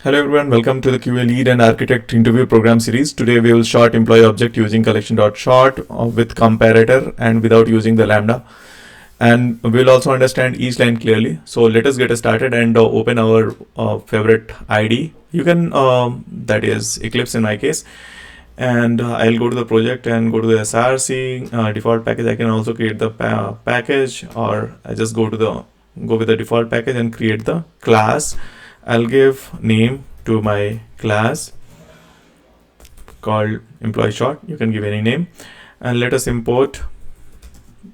Hello everyone, welcome to the QA Lead and Architect interview program series. Today we will sort employee object using Collection.sort with Comparator and without using the Lambda. And we'll also understand each line clearly. So let us get started and open our favorite IDE. You can, that is Eclipse in my case. And I'll go to the project and go to the SRC default package. I can also create the package, or I just go with the default package and create the class. I'll give name to my class called employee short. You can give any name, and let us import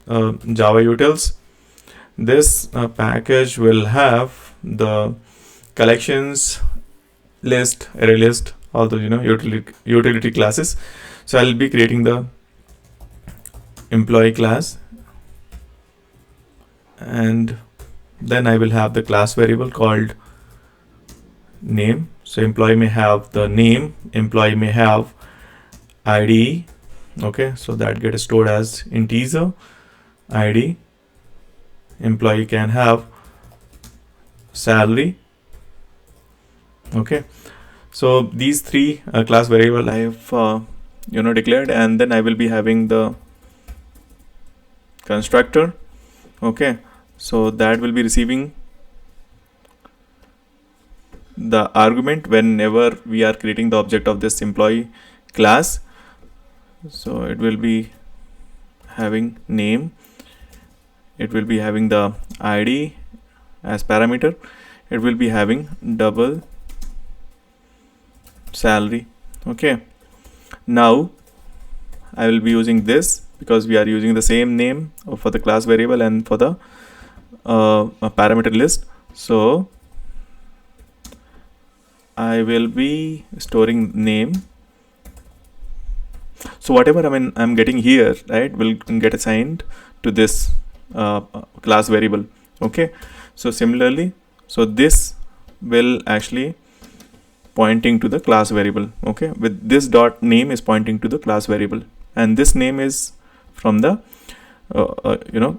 Java utils. This package will have the collections list, array list, all those utility classes. So I'll be creating the employee class, and then I will have the class variable called name. So employee may have the name, employee may have ID. Okay, so that gets stored as integer ID. Employee can have salary. Okay, so these three class variable I have declared, and then I will be having the constructor. Okay, so that will be receiving the argument whenever we are creating the object of this employee class. So it will be having name, it will be having the ID as parameter, it will be having double salary. Okay, now I will be using this because we are using the same name for the class variable and for the parameter list. So I will be storing name. So whatever I'm getting here, right, will get assigned to this class variable. Okay, so similarly, so this will actually pointing to the class variable. Okay, with this dot name is pointing to the class variable, and this name is from the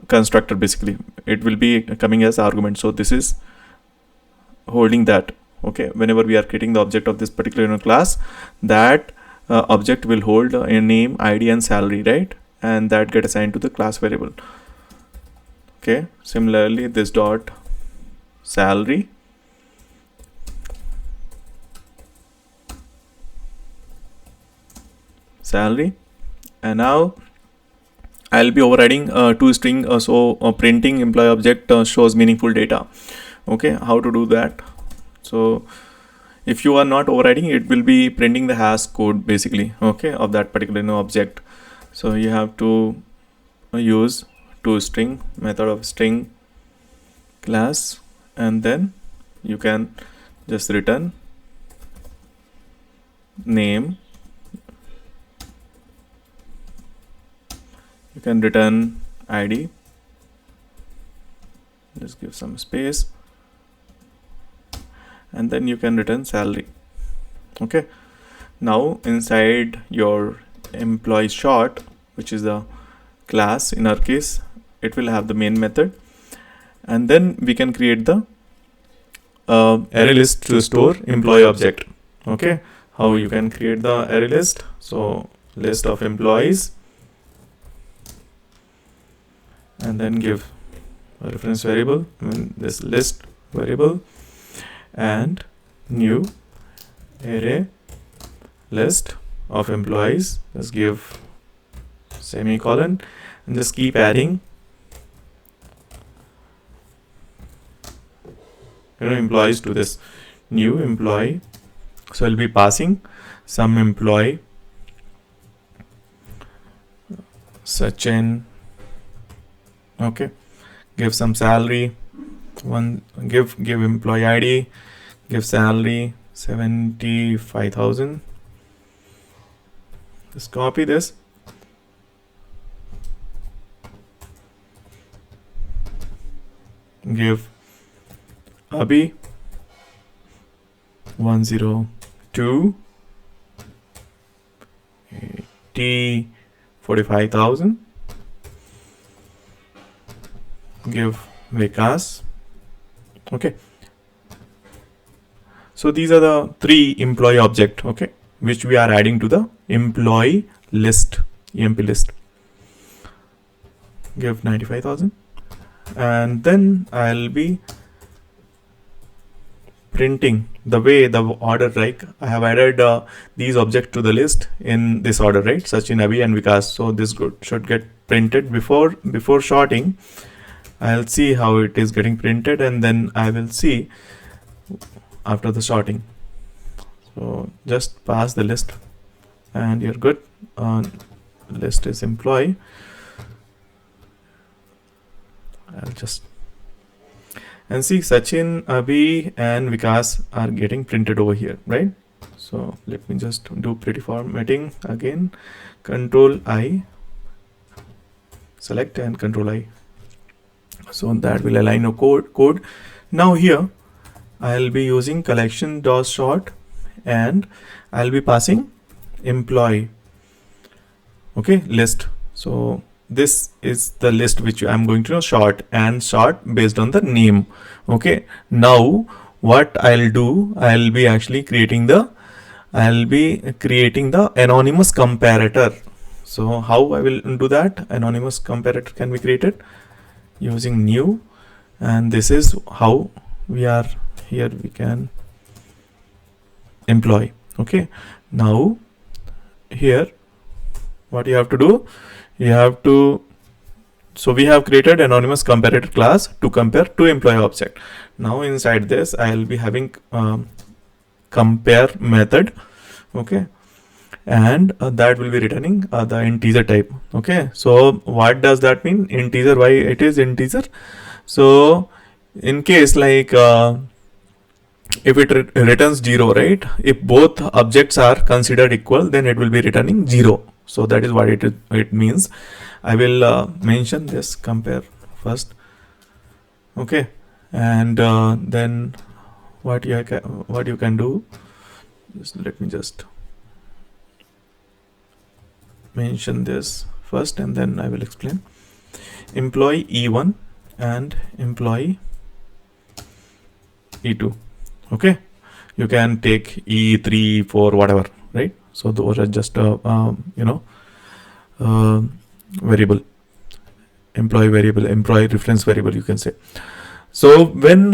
constructor. Basically it will be coming as argument, so this is holding that. Okay, whenever we are creating the object of this particular class, that object will hold a name, ID and salary, right, and that get assigned to the class variable. Okay, similarly this dot salary, and now I'll be overriding to string. Printing employee object shows meaningful data. Okay, how to do that? So if you are not overriding, it will be printing the hash code basically, okay, of that particular object. So you have to use toString method of string class, and then you can just return name, you can return ID, just give some space, and then you can return salary. Okay, now inside your employee short, which is the class in our case, it will have the main method, and then we can create the array list to store employee object. Okay, how you can create the array list? So list of employees, and then give a reference variable, this list variable, and new array list of employees, just give semicolon, and just keep adding employees to this new employee. So I'll be passing some employee, Sachin. Okay, give some salary, give employee ID, give salary 75,000. Just copy this, give Abhi 102 T 45,000, give Vikas. Okay, So these are the three employee object, okay, which we are adding to the employee list, emp list. Give 95,000, and then I'll be printing the way the order, like I have added these objects to the list in this order, right? Sachin, Abhi and Vikas. So this should get printed before sorting. I'll see how it is getting printed, and then I will see after the sorting. So just pass the list and you're good. List is employee. I'll just, and see Sachin, Abhi and Vikas are getting printed over here, right? So let me just do pretty formatting again. Control I, select and Control I. So that will align your code. Now here I'll be using Collections.sort and I'll be passing employee, okay, list. So this is the list which I'm going to sort based on the name. Okay, now what I'll do, I'll be actually creating the anonymous comparator. So how I will do that? Anonymous comparator can be created using new, and this is how we are here. We can employ. Okay, now here what you have to do, you have to, so we have created anonymous comparator class to compare two employee object. Now inside this I'll be having compare method, okay, and that will be returning the integer type. Okay, so what does that mean? Integer, why it is integer? So in case like if it returns 0, right, if both objects are considered equal, then it will be returning 0. So that is what it means. I will mention this compare first, okay, and then what you can do, let me just mention this first and then I will explain. Employee E1 and employee E2, okay, you can take E3, 4, whatever, right? So those are just variable, employee variable, employee reference variable, you can say. So when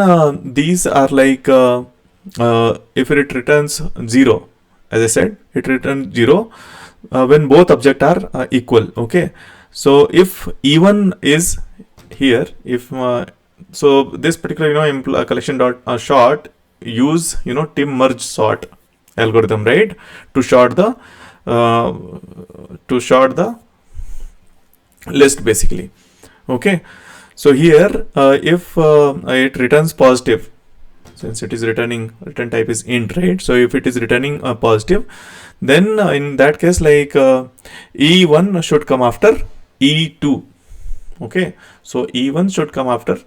these are like if it returns 0, as I said, it returns 0 when both objects are equal. Okay, so if E1 is here, if so this particular Collection.sort use tim merge sort algorithm, right, to sort the list basically. Okay, so here if it returns positive, since it is return type is int, right? So if it is returning positive, then in that case like E1 should come after E2. Okay, so E1 should come after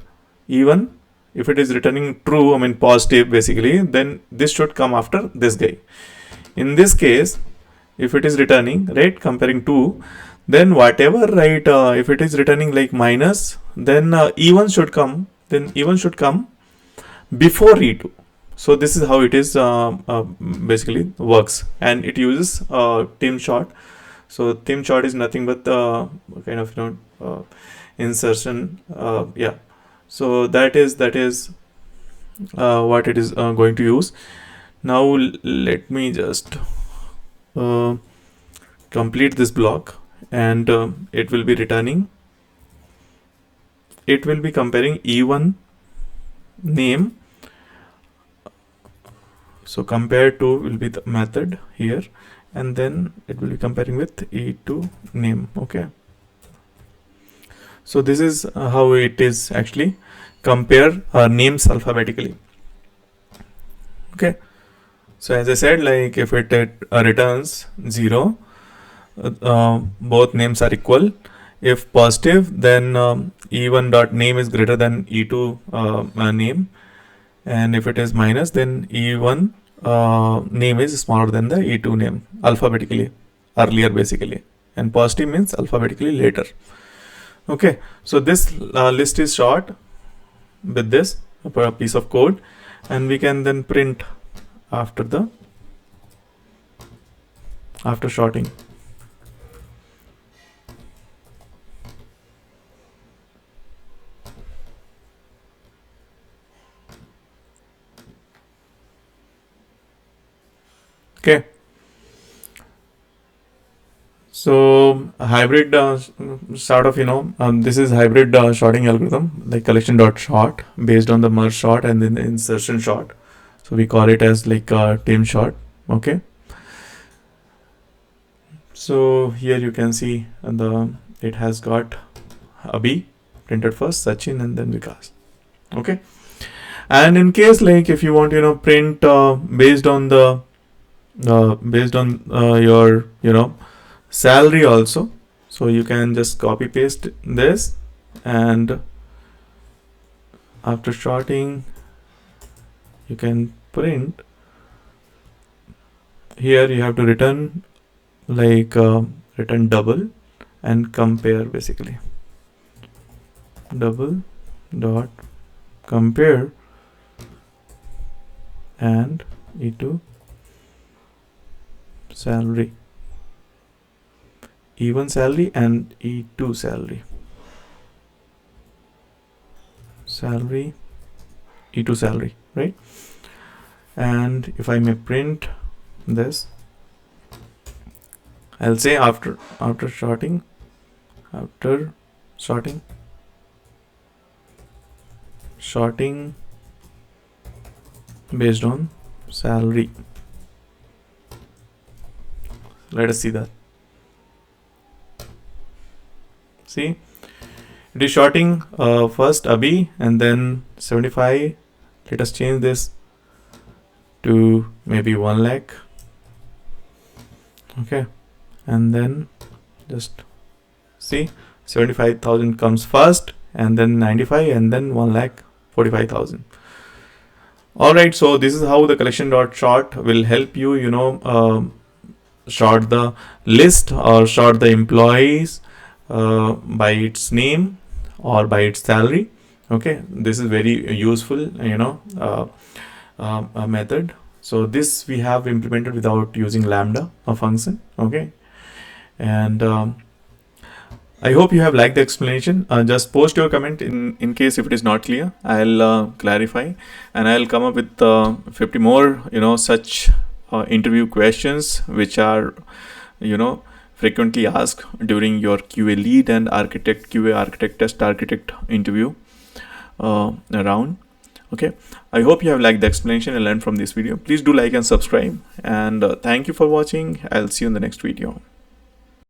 E1. If it is returning true, I mean positive basically, then this should come after this guy. In this case, if it is returning, right, comparing 2, then whatever, right, if it is returning like minus, then E1 should come, before E2. So this is how it is basically works, and it uses tim sort. So tim sort is nothing but kind of insertion. Yeah, so that is what it is going to use. Now let me just complete this block, and it will be returning, it will be comparing E1 name. So compare to will be the method here, and then it will be comparing with E2 name. Okay, so this is how it is actually compare names alphabetically. Okay, so as I said, like if it returns 0, both names are equal. If positive, then E1 dot name is greater than E2 name, and if it is minus, then E1 name is smaller than the E2 name alphabetically earlier basically, and positive means alphabetically later. Okay, so this list is short with this piece of code, and we can then print after sorting. Okay. So hybrid sort of, this is hybrid sorting algorithm like collection.sort based on the merge sort and then the insertion sort. So we call it as like team sort. Okay. So here you can see it has got Abhi printed first, Sachin, and then Vikas. Okay. And in case like if you want print based on your salary also, so you can just copy paste this, and after sorting you can print. Here you have to return like return double and compare, basically double.compare and E2 salary, even salary and E2 salary, E2 salary, right? And if I may print this, I'll say after sorting based on salary. Let us see that. See, it is sorting first Abhi and then 75. Let us change this to maybe 1 lakh. Okay, and then just see 75,000 comes first, and then 95, and then 1,45,000. All right, so this is how the collection.sort will help you, sort the list or sort the employees by its name or by its salary. Okay, this is very useful, method. So this we have implemented without using Lambda, a function. Okay, and I hope you have liked the explanation. Just post your comment in case if it is not clear. I'll clarify, and I'll come up with 50 more such interview questions which are frequently asked during your QA lead and QA architect test architect interview round. Okay, I hope you have liked the explanation and learned from this video. Please do like and subscribe, and thank you for watching. I'll see you in the next video.